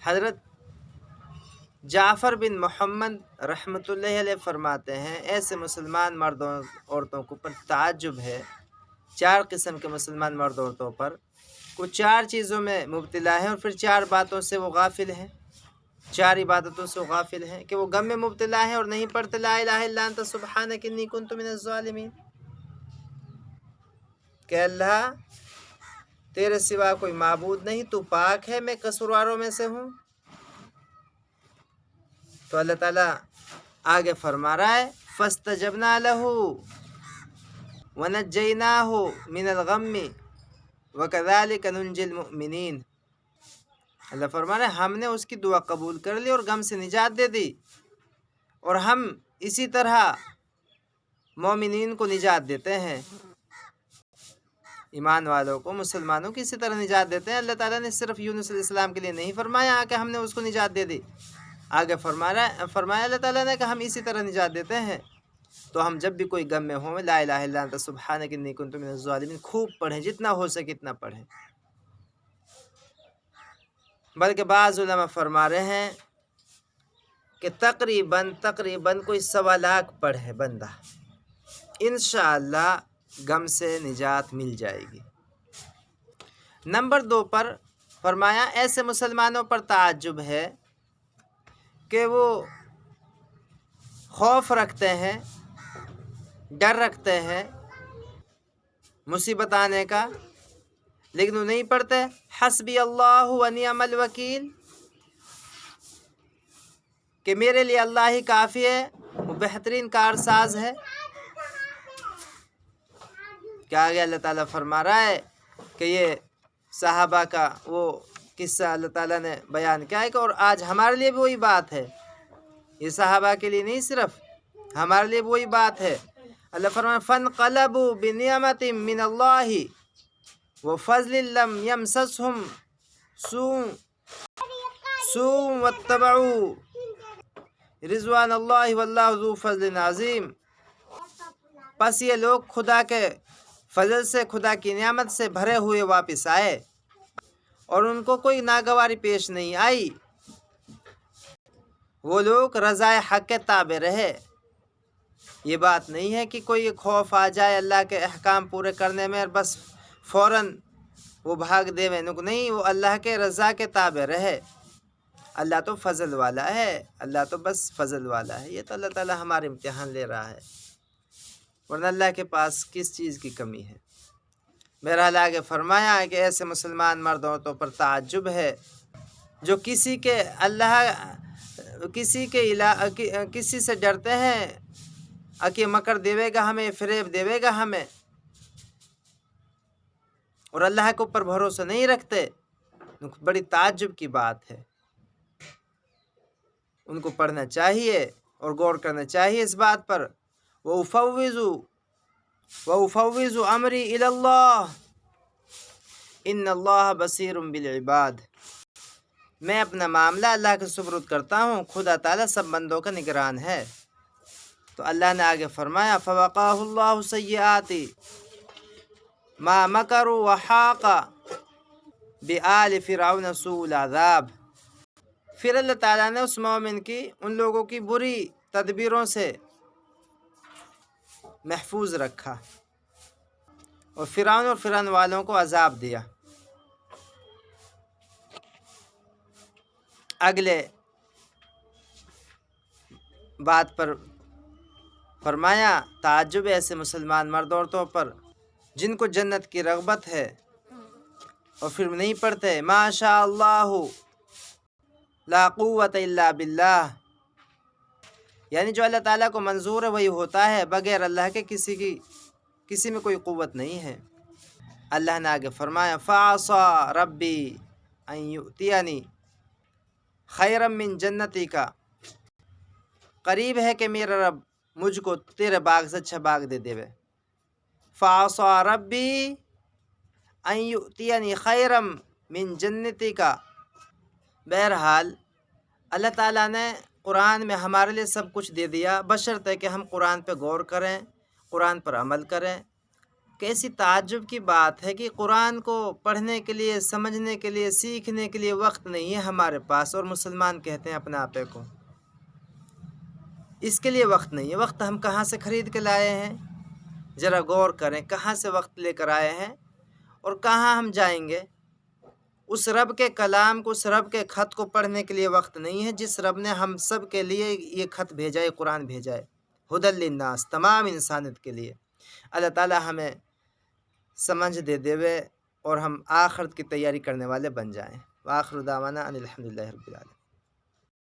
حضرت جعفر بن محمد رحمۃ اللہ علیہ فرماتے ہیں ایسے مسلمان مردوں عورتوں کو پر تعجب ہے، 4 قسم کے مسلمان مرد عورتوں پر کچھ 4 چیزوں میں مبتلا ہیں اور پھر 4 باتوں سے وہ غافل ہیں، 4 عبادتوں سے وہ غافل ہیں کہ وہ غم میں مبتلا ہیں اور نہیں پڑھتے لا الہ الا انت سبحانک انی کنت من الظالمین، کہ اللہ تیرے سوا کوئی معبود نہیں، تو پاک ہے، میں قصورواروں میں سے ہوں۔ تو اللہ تعالیٰ آگے فرما رہا ہے فاستجبنا له ونجیناہ من الغم وکذالک ننجی المؤمنین۔ اللہ فرما رہا ہے ہم نے اس کی دعا قبول کر لی اور غم سے نجات دے دی، اور ہم اسی طرح مومنین کو نجات دیتے ہیں، ایمان والوں کو، مسلمانوں کی اسی طرح نجات دیتے ہیں۔ اللہ تعالیٰ نے صرف یونس علیہ السلام کے لیے نہیں فرمایا کہ ہم نے اس کو نجات دے دی، آگے فرمایا اللہ تعالیٰ نے کہ ہم اسی طرح نجات دیتے ہیں۔ تو ہم جب بھی کوئی غم میں ہوں لا الہ الا انت سبحانک انی کنت من الظالمین خوب پڑھیں، جتنا ہو سکے اتنا پڑھیں۔ بلکہ بعض علماء فرما رہے ہیں کہ تقریباً کوئی 1.25 لاکھ پڑھے بندہ، انشاءاللہ غم سے نجات مل جائے گی۔ نمبر 2 پر فرمایا ایسے مسلمانوں پر تعجب ہے کہ وہ خوف رکھتے ہیں، ڈر رکھتے ہیں مصیبت آنے کا، لیکن وہ نہیں پڑھتے حسبی اللہ و نعم الوکیل، کہ میرے لیے اللہ ہی کافی ہے، وہ بہترین کارساز ہے۔ کیا آگے اللہ تعالیٰ فرما رہا ہے کہ یہ صحابہ کا وہ قصہ اللہ تعالیٰ نے بیان کیا ہے کہ اور آج ہمارے لیے بھی وہی بات ہے، یہ صحابہ کے لیے نہیں صرف ہمارے لیے وہی بات ہے۔ اللہ فرمایا فانقلبوا بنعمت من اللہ وفضل لم یمسسہم سوء واتبعوا رضوان اللہ واللہ ذو فضل عظیم۔ پس یہ لوگ خدا کے فضل سے، خدا کی نعمت سے بھرے ہوئے واپس آئے اور ان کو کوئی ناگواری پیش نہیں آئی، وہ لوگ رضائے حق کے تابع رہے۔ یہ بات نہیں ہے کہ کوئی خوف آ جائے اللہ کے احکام پورے کرنے میں اور بس فوراً وہ بھاگ دے میں، نہیں، وہ اللہ کے رضا کے تابع رہے۔ اللہ تو فضل والا ہے، اللہ تو بس فضل والا ہے، یہ تو اللہ تعالیٰ ہمارے امتحان لے رہا ہے، ورنہ اللہ کے پاس کس چیز کی کمی ہے۔ بہرحال آگے فرمایا ہے کہ ایسے مسلمان مرد عورتوں پر تعجب ہے جو کسی سے ڈرتے ہیں کہ مکر دیوے گا ہمیں، فریب دیوے گا ہمیں، اور اللہ کے اوپر بھروسہ نہیں رکھتے، بڑی تعجب کی بات ہے۔ ان کو پڑھنا چاہیے اور غور کرنا چاہیے اس بات پر وَأُفَوِّضُ أَمْرِي إِلَى اللَّهِ إِنَّ اللَّهَ بَصِيرٌ بِالْعِبَادِ، میں اپنا معاملہ اللہ کے سپرد کرتا ہوں، خدا تعالیٰ سب بندوں کا نگران ہے۔ تو اللہ نے آگے فرمایا فَوَقَاهُ اللَّهُ سَيِّئَاتِ مَا مَكَرُوا وَحَاقَ بِآلِ فِرْعَوْنَ سُوءُ الْعَذَابِ، پھر اللہ تعالیٰ نے اس مومن کی ان لوگوں کی بری تدبیروں سے محفوظ رکھا اور فرعون والوں کو عذاب دیا۔ اگلے بات پر فرمایا تعجب ایسے مسلمان مرد عورتوں پر جن کو جنت کی رغبت ہے اور پھر نہیں پڑھتے ما شاء اللہ لا قوت الا باللہ، یعنی جو اللہ تعالیٰ کو منظور ہے وہی ہوتا ہے، بغیر اللہ کے کسی میں کوئی قوت نہیں ہے۔ اللہ نے آگے فرمایا فَعَصَى رَبِّي أَن يُؤْتِيَنِي خَيْرًا مِّن جَنَّتِكَ، قریب ہے کہ میرا رب مجھ کو تیرے باغ سے اچھا باغ دے دے۔ فَعَصَى رَبِّي أَن يُؤْتِيَنِي خَيْرًا مِّن جَنَّتِكَ، بہرحال اللہ تعالیٰ نے قرآن میں ہمارے لیے سب کچھ دے دیا، بشرطے کہ ہم قرآن پہ غور کریں، قرآن پر عمل کریں، کیسی تعجب کی بات ہے کہ قرآن کو پڑھنے کے لیے، سمجھنے کے لیے، سیکھنے کے لیے وقت نہیں ہے ہمارے پاس، اور مسلمان کہتے ہیں اپنے آپے کو۔ اس کے لیے وقت نہیں ہے۔ وقت ہم کہاں سے خرید کے لائے ہیں؟ ذرا غور کریں، کہاں سے وقت لے کر آئے ہیں اور کہاں ہم جائیں گے؟ اس رب کے کلام کو، اس رب کے خط کو پڑھنے کے لیے وقت نہیں ہے جس رب نے ہم سب کے لیے یہ خط بھیجا ہے، قرآن بھیجا ہے، ہدی للناس، تمام انسانیت کے لیے۔ اللہ تعالیٰ ہمیں سمجھ دے اور ہم آخرت کی تیاری کرنے والے بن جائیں۔ وآخر دعوانا ان الحمدللہ رب العالمین۔